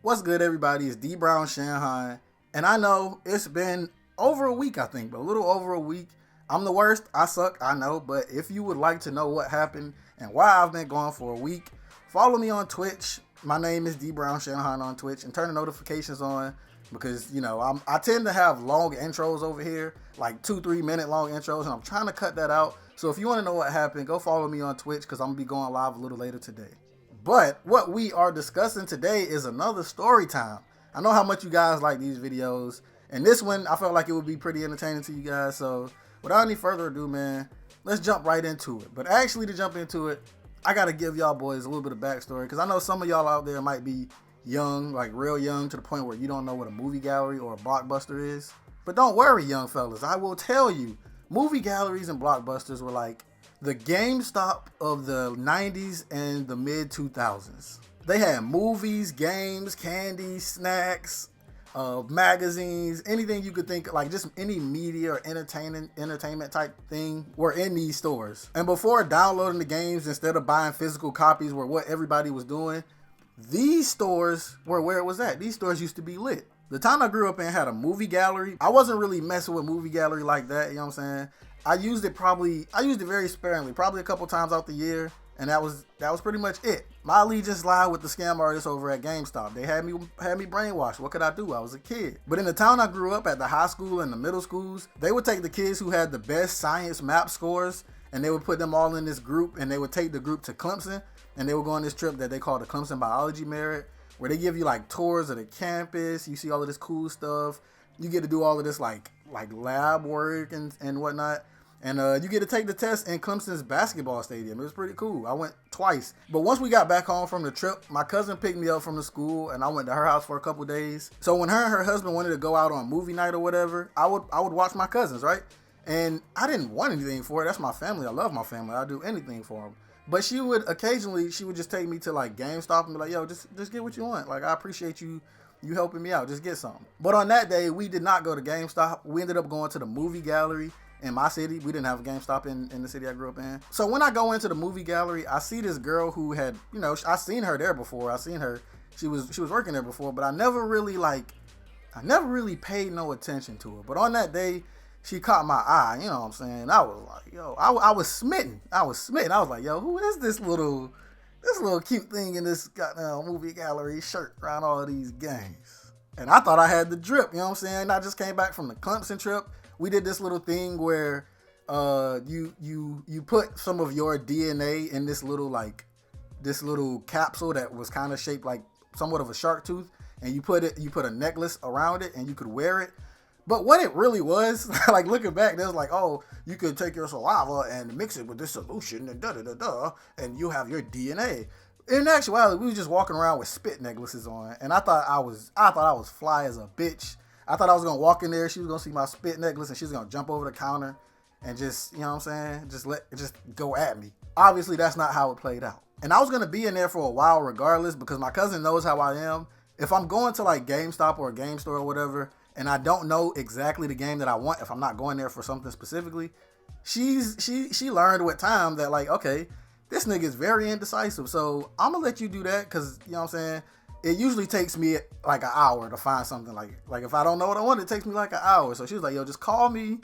What's good, everybody? It's D Brown Shanghai, and I know it's been over a week, I think, but a little over a week. I'm the worst. I suck, I know, but if you would like to know what happened and why I've been gone for a week, follow me on Twitch. My name is D Brown Shanghai on Twitch, and turn the notifications on because I tend to have long intros over here, like 2-3 minute long intros, and I'm trying to cut that out. So if you want to know what happened, go follow me on Twitch because I'm gonna be going live a little later today. But what we are discussing today is another story time. I know how much you guys like these videos, and this one I felt like it would be pretty entertaining to you guys. So without any further ado, man, let's jump right into it. But actually, to jump into it, I gotta give y'all boys a little bit of backstory because I know some of y'all out there might be young, like real young, to the point where you don't know what a movie gallery or a blockbuster is. But don't worry, young fellas, I will tell you, movie galleries and blockbusters were like the GameStop of the 90s and the mid 2000s. They had movies, games, candy, snacks, magazines, anything you could think, like just any media or entertainment type thing were in these stores. And before downloading the games instead of buying physical copies were what everybody was doing, these stores were where it was at. These stores used to be lit. The town I grew up in had a movie gallery. I wasn't really messing with movie gallery like that, you know what I'm saying? I used it very sparingly, probably a couple times out the year, and that was pretty much it. My allegiance lied with the scam artists over at GameStop. They had me brainwashed. What could I do? I was a kid. But in the town I grew up at, the high school and the middle schools, they would take the kids who had the best science map scores, and they would put them all in this group, and they would take the group to Clemson, and they would go on this trip that they called the Clemson Biology Merit, where they give you like tours of the campus. You see all of this cool stuff. You get to do all of this like lab work and whatnot. And you get to take the test in Clemson's basketball stadium. It was pretty cool. I went twice. But once we got back home from the trip, my cousin picked me up from the school, and I went to her house for a couple days. So when her and her husband wanted to go out on movie night or whatever, I would watch my cousins, right? And I didn't want anything for it. That's my family. I love my family. I'd do anything for them. But she would just take me to like GameStop and be like, yo, just get what you want. Like, I appreciate you helping me out. Just get something. But on that day, we did not go to GameStop. We ended up going to the movie gallery. In my city, we didn't have a GameStop in the city I grew up in. So when I go into the movie gallery, I see this girl who had, I seen her there before. She was working there before, but I never really paid no attention to her. But on that day, she caught my eye. You know what I'm saying? I was like, yo, I was smitten. I was like, yo, who is this little cute thing in this goddamn movie gallery shirt around all of these games? And I thought I had the drip. You know what I'm saying? I just came back from the Clemson trip. We did this little thing where you put some of your DNA in this little capsule that was kind of shaped like somewhat of a shark tooth, and you put a necklace around it and you could wear it. But what it really was, like looking back, there's like, oh, you could take your saliva and mix it with this solution and and you have your DNA. In actuality, we were just walking around with spit necklaces on, and I thought I was fly as a bitch. I thought I was going to walk in there, she was going to see my spit necklace, and she was going to jump over the counter and just, you know what I'm saying, just go at me. Obviously, that's not how it played out. And I was going to be in there for a while regardless because my cousin knows how I am. If I'm going to like GameStop or a game store or whatever, and I don't know exactly the game that I want, if I'm not going there for something specifically, she learned with time that like, okay, this nigga is very indecisive, so I'm going to let you do that because, you know what I'm saying, it usually takes me like an hour to find something. Like if I don't know what I want, it takes me like an hour. So she was like, yo, just call me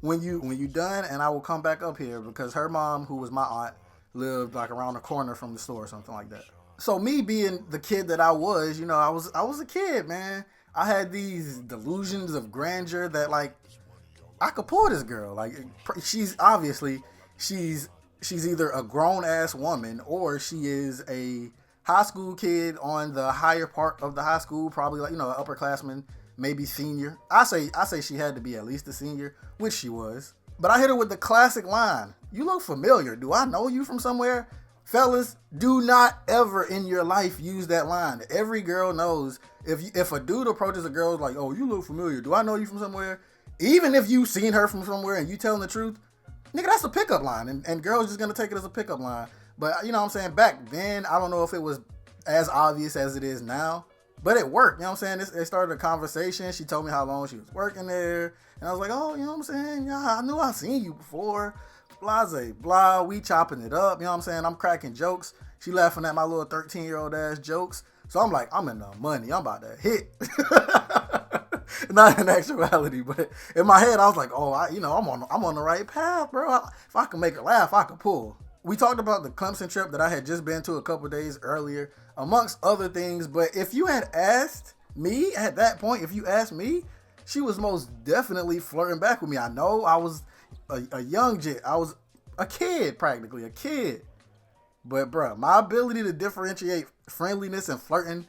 when you done, and I will come back up here because her mom, who was my aunt, lived like around the corner from the store or something like that. So me being the kid that I was, I was a kid, man. I had these delusions of grandeur that like I could pull this girl. Like she's either a grown ass woman or she is a high school kid on the higher part of the high school, probably like, upperclassman, maybe senior. I say she had to be at least a senior, which she was. But I hit her with the classic line, "You look familiar. Do I know you from somewhere?" Fellas, do not ever in your life use that line. Every girl knows if a dude approaches a girl like, "Oh, you look familiar. Do I know you from somewhere?" Even if you've seen her from somewhere and you telling the truth, nigga, that's a pickup line. And girls just gonna take it as a pickup line. But, you know what I'm saying, back then, I don't know if it was as obvious as it is now, but it worked, you know what I'm saying? It started a conversation. She told me how long she was working there, and I was like, oh, you know what I'm saying? Yeah, I knew I seen you before, blase, blah, we chopping it up, you know what I'm saying? I'm cracking jokes. She laughing at my little 13-year-old ass jokes. So I'm like, I'm in the money. I'm about to hit. Not in actuality, but in my head, I was like, oh, I'm on the right path, bro. If I can make her laugh, I can pull. We talked about the Clemson trip that I had just been to a couple days earlier, amongst other things. But if you had asked me at that point, she was most definitely flirting back with me. I know I was a young jit. I was a kid, practically a kid. But bro, my ability to differentiate friendliness and flirting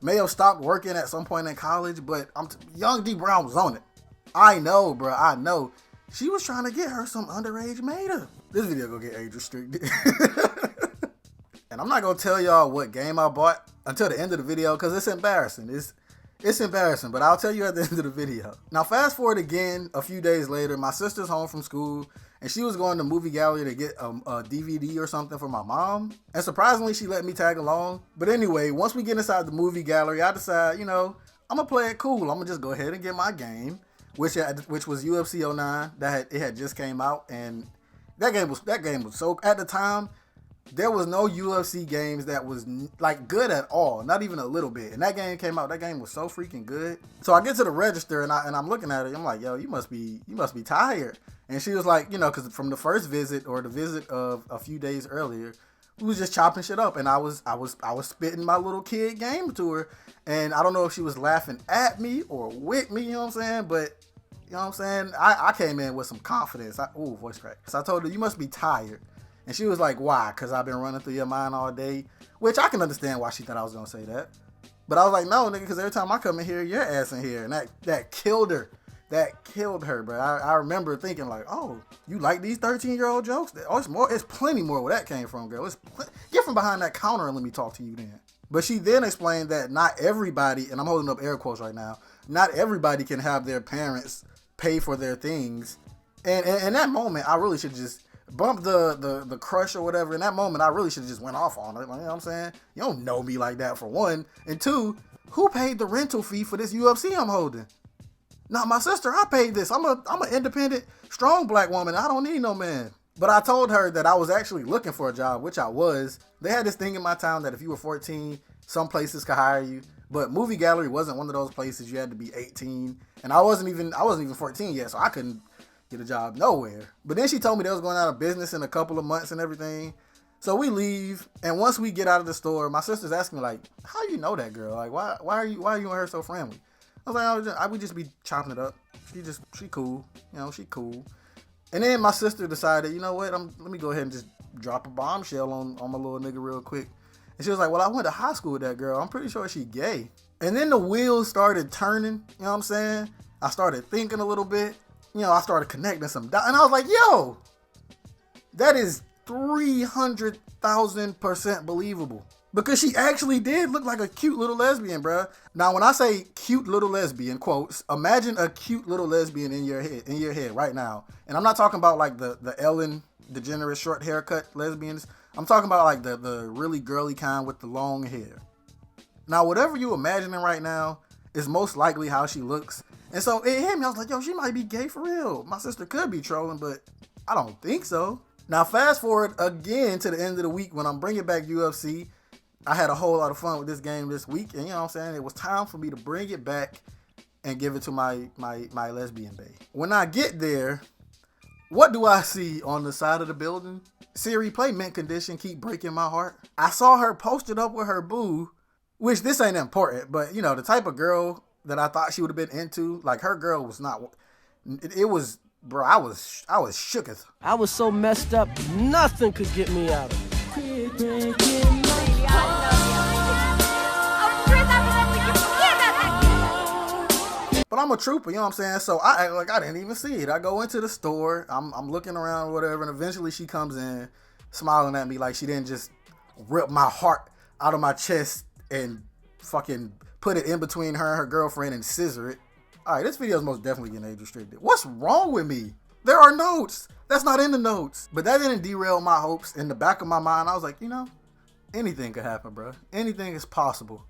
may have stopped working at some point in college, but young D Brown was on it. I know, bro. I know. She was trying to get her some underage mater. This video gonna get age restricted. And I'm not gonna tell y'all what game I bought until the end of the video because it's embarrassing. It's embarrassing, but I'll tell you at the end of the video. Now, fast forward again a few days later, my sister's home from school, and she was going to movie gallery to get a DVD or something for my mom. And surprisingly, she let me tag along. But anyway, once we get inside the movie gallery, I decide, I'm going to play it cool. I'm going to just go ahead and get my game, which was UFC 09. It had just came out, and that game was so, at the time, there was no UFC games that was like good at all, not even a little bit. And that game came out. That game was so freaking good. So I get to the register and I'm looking at it. I'm like, yo, you must be tired. And she was like, because from the first visit or the visit of a few days earlier, we was just chopping shit up, and I was spitting my little kid game to her. And I don't know if she was laughing at me or with me. You know what I'm saying? But you know what I'm saying? I came in with some confidence. Voice crack. So I told her, you must be tired. And she was like, why? Because I've been running through your mind all day. Which I can understand why she thought I was going to say that. But I was like, no, nigga, because every time I come in here, your ass in here. And that killed her. That killed her, bro. I remember thinking like, oh, you like these 13-year-old jokes? It's plenty more where that came from, girl. Get from behind that counter and let me talk to you then. But she then explained that not everybody, and I'm holding up air quotes right now, not everybody can have their parents pay for their things. And in that moment, I really should just bump the crush or whatever. In that moment, I really should have just went off on it. Like, you know what I'm saying? You don't know me like that, for one. And two, who paid the rental fee for this UFC I'm holding? Not my sister. I paid this. I'm an independent, strong black woman. I don't need no man. But I told her that I was actually looking for a job, which I was. They had this thing in my town that if you were 14, some places could hire you. But movie gallery wasn't one of those places. You had to be 18. And I wasn't even 14 yet, so I couldn't get a job nowhere. But then she told me they was going out of business in a couple of months and everything. So we leave, and once we get out of the store, my sister's asking me like, how you know that girl? Like, why are you and her so friendly? I was like, I would just be chopping it up. She cool. She cool. And then my sister decided, you know what? Let me go ahead and just drop a bombshell on my little nigga real quick. And she was like, well, I went to high school with that girl. I'm pretty sure she gay. And then the wheels started turning. You know what I'm saying? I started thinking a little bit. I started connecting some dots. And I was like, yo, that is 300,000% believable. Because she actually did look like a cute little lesbian, bruh. Now, when I say cute little lesbian, quotes, imagine a cute little lesbian in your head right now. And I'm not talking about like the Ellen DeGeneres short haircut lesbians. I'm talking about like the really girly kind with the long hair. Now, whatever you imagining right now is most likely how she looks. And so it hit me. I was like, yo, she might be gay for real. My sister could be trolling, but I don't think so. Now, fast forward again to the end of the week when I'm bringing back UFC. I had a whole lot of fun with this game this week. And you know what I'm saying? It was time for me to bring it back and give it to my Lesbian Bae. When I get there, what do I see on the side of the building? Siri, play Mint Condition, Keep Breaking My Heart. I saw her posted up with her boo, which this ain't important, but the type of girl that I thought she would have been into, like her girl was not. It was, bro. I was shooketh. I was so messed up, nothing could get me out of it. But I'm a trooper, you know what I'm saying? So I act like I didn't even see it. I go into the store, I'm looking around, or whatever, and eventually she comes in, smiling at me like she didn't just rip my heart out of my chest and fucking put it in between her and her girlfriend and scissor it. All right, this video is most definitely getting age restricted. What's wrong with me? There are notes. That's not in the notes. But that didn't derail my hopes. In the back of my mind, I was like, anything could happen, bro. Anything is possible.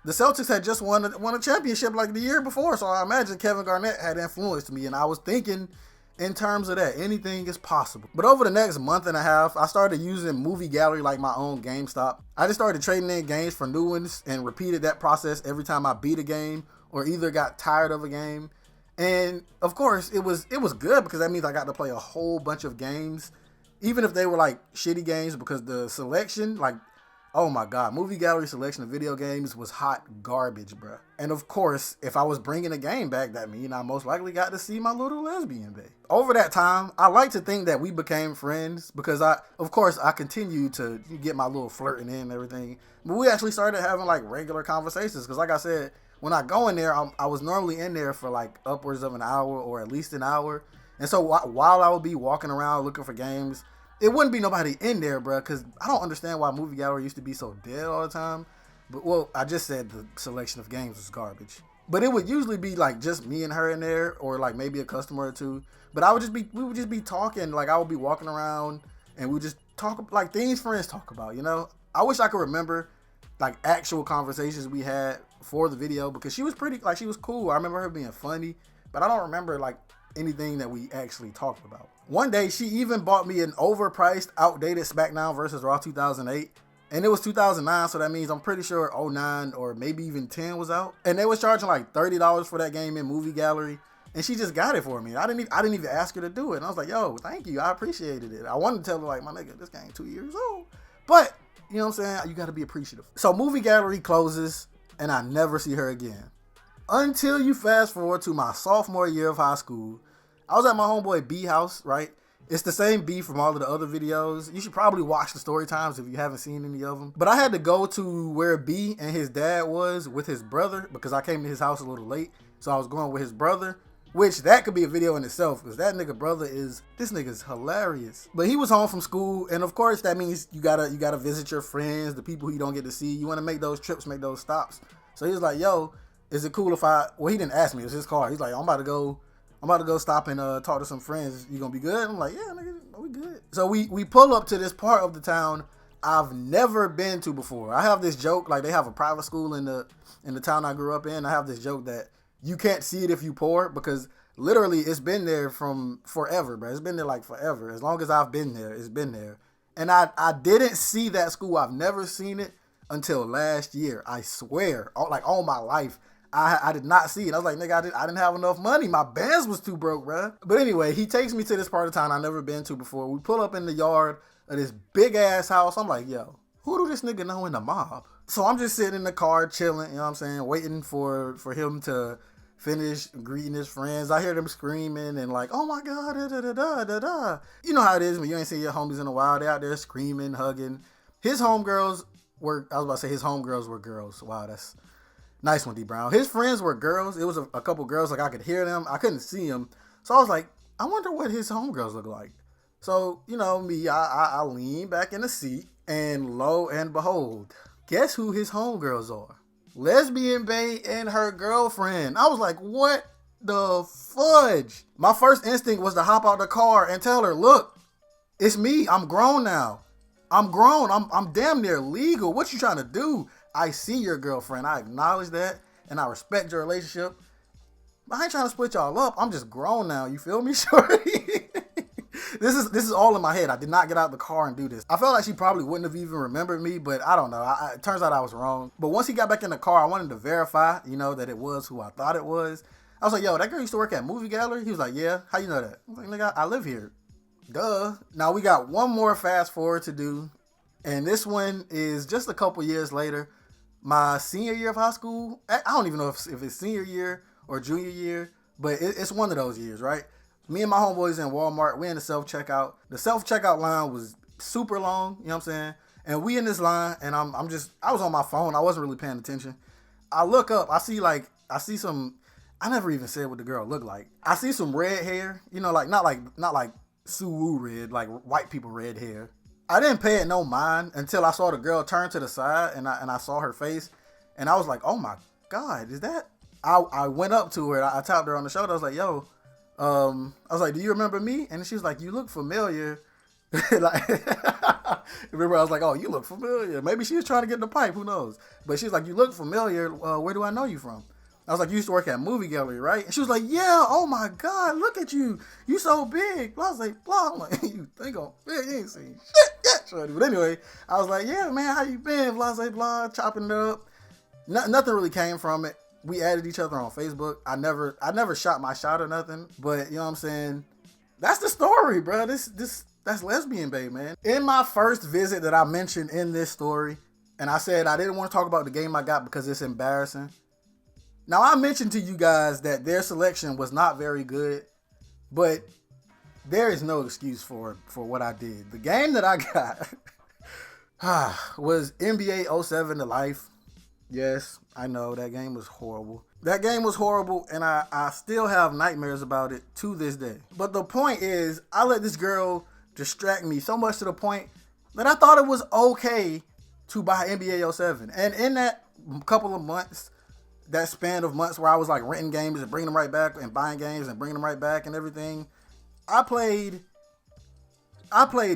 The Celtics had just won a championship like the year before, so I imagine Kevin Garnett had influenced me, and I was thinking in terms of that, anything is possible. But over the next month and a half, I started using Movie Gallery like my own GameStop. I just started trading in games for new ones and repeated that process every time I beat a game or either got tired of a game. And of course, it was good because that means I got to play a whole bunch of games, even if they were like shitty games, because the selection, like, oh my God, Movie Gallery selection of video games was hot garbage, bruh. And of course, if I was bringing a game back, that means I most likely got to see my little Lesbian Bae. Over that time, I like to think that we became friends because I continued to get my little flirting in and everything. But we actually started having like regular conversations because, like I said, when I go in there, I was normally in there for like upwards of an hour or at least an hour. And so while I would be walking around looking for games, it wouldn't be nobody in there, bro, because I don't understand why Movie Gallery used to be so dead all the time. But, well, I just said the selection of games was garbage. But it would usually be, like, just me and her in there or, like, maybe a customer or two. But we would just be talking. Like, I would be walking around and we would just talk, like, things friends talk about, you know? I wish I could remember, like, actual conversations we had for the video because she was she was cool. I remember her being funny. But I don't remember, like, anything that we actually talked about. One day, she even bought me an overpriced, outdated SmackDown vs. Raw 2008. And it was 2009, so that means I'm pretty sure 09 or maybe even 10 was out. And they was charging like $30 for that game in Movie Gallery. And she just got it for me. I didn't even ask her to do it. And I was like, yo, thank you. I appreciated it. I wanted to tell her, like, my nigga, this game 2 years old. But, you know what I'm saying? You got to be appreciative. So Movie Gallery closes, and I never see her again. Until you fast forward to my sophomore year of high school. I was at my homeboy B house, right? It's the same B from all of the other videos. You should probably watch the story times if you haven't seen any of them. But I had to go to where B and his dad was with his brother because I came to his house a little late. So I was going with his brother, which that could be a video in itself because that nigga brother this nigga's hilarious. But he was home from school, and of course that means you gotta visit your friends, the people who you don't get to see. You want to make those trips, make those stops. So he was like, yo, is it cool if he didn't ask me, it was his car. He's like, I'm about to go stop and talk to some friends. You gonna be good? I'm like, yeah, nigga, we good. So we pull up to this part of the town I've never been to before. I have this joke, like they have a private school in the town I grew up in. I have this joke that you can't see it if you poor because literally it's been there from forever, bro. It's been there like forever. As long as I've been there, it's been there. And I didn't see that school. I've never seen it until last year. I swear, like all my life. I did not see it. I was like, nigga, I didn't have enough money. My bands was too broke, bro. But anyway, he takes me to this part of town I've never been to before. We pull up in the yard of this big ass house. I'm like, yo, who do this nigga know in the mob? So I'm just sitting in the car chilling, you know what I'm saying, waiting for him to finish greeting his friends. I hear them screaming and like, oh my God, da da da da da da. You know how it is when you ain't seen your homies in a while. They out there screaming, hugging. His homegirls were girls. Wow, that's nice one, D Brown. His friends were girls. It was a couple girls. Like I could hear them. I couldn't see them. So I was like, I wonder what his homegirls look like. So, you know me, I lean back in the seat and lo and behold, guess who his homegirls are? Lesbian Bae and her girlfriend. I was like, what the fudge? My first instinct was to hop out the car and tell her, look, it's me. I'm grown now. I'm grown. I'm damn near legal. What you trying to do? I see your girlfriend. I acknowledge that, and I respect your relationship. But I ain't trying to split y'all up. I'm just grown now. You feel me, shorty? This is all in my head. I did not get out of the car and do this. I felt like she probably wouldn't have even remembered me, but I don't know. It turns out I was wrong. But once he got back in the car, I wanted to verify, that it was who I thought it was. I was like, yo, that girl used to work at Movie Gallery? He was like, yeah. How you know that? I was like, nigga, I live here. Duh. Now we got one more fast forward to do. And this one is just a couple years later. My senior year of high school. I don't even know if it's senior year or junior year, but it's one of those years, right? Me and my homeboys in Walmart, we in the self-checkout. The self-checkout line was super long, you know what I'm saying? And we in this line, and I was on my phone. I wasn't really paying attention. I look up, I see some, I never even said what the girl looked like. I see some red hair, like not like Suwoo red, like white people red hair. I didn't pay it no mind until I saw the girl turn to the side and I saw her face, and I was like, oh my God, is that? I went up to her, I tapped her on the shoulder, I was like, yo, I was like, do you remember me? And she was like, you look familiar. Like, remember, I was like, oh, you look familiar. Maybe she was trying to get in the pipe, who knows? But she's like, you look familiar. Where do I know you from? I was like, you used to work at a movie gallery, right? And she was like, yeah, oh my God, look at you. You so big. Blah, I was like, blah. I'm like, you think I'm big? You ain't seen shit yet, shorty. But anyway, I was like, yeah, man, how you been? Blah, blah, chopping it up. Nothing really came from it. We added each other on Facebook. I never shot my shot or nothing. But, you know what I'm saying? That's the story, bro. That's Lesbian Bae, man. In my first visit that I mentioned in this story, and I said I didn't want to talk about the game I got because it's embarrassing. Now, I mentioned to you guys that their selection was not very good, but there is no excuse for what I did. The game that I got was NBA 07 to Life. Yes, I know that game was horrible. That game was horrible, and I still have nightmares about it to this day. But the point is, I let this girl distract me so much to the point that I thought it was okay to buy NBA 07. And in that couple of months, that span of months where I was like renting games and bringing them right back and buying games and bringing them right back and everything, I played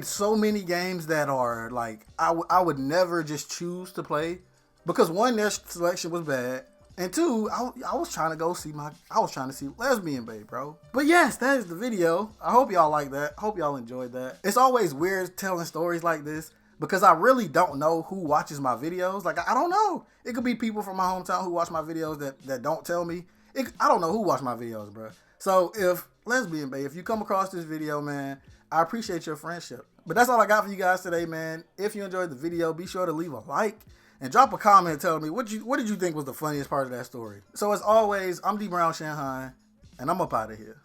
so many games that are like I would never just choose to play because one, their selection was bad, and two, I was trying to see Lesbian Bae, bro. But yes, that is the video. I hope y'all like that. Hope y'all enjoyed that. It's always weird telling stories like this because I really don't know who watches my videos. Like, I don't know. It could be people from my hometown who watch my videos that don't tell me. I don't know who watch my videos, bro. So if Lesbian Bae, if you come across this video, man, I appreciate your friendship. But that's all I got for you guys today, man. If you enjoyed the video, be sure to leave a like and drop a comment telling me what did you think was the funniest part of that story. So as always, I'm D Brown Shanghai, and I'm up out of here.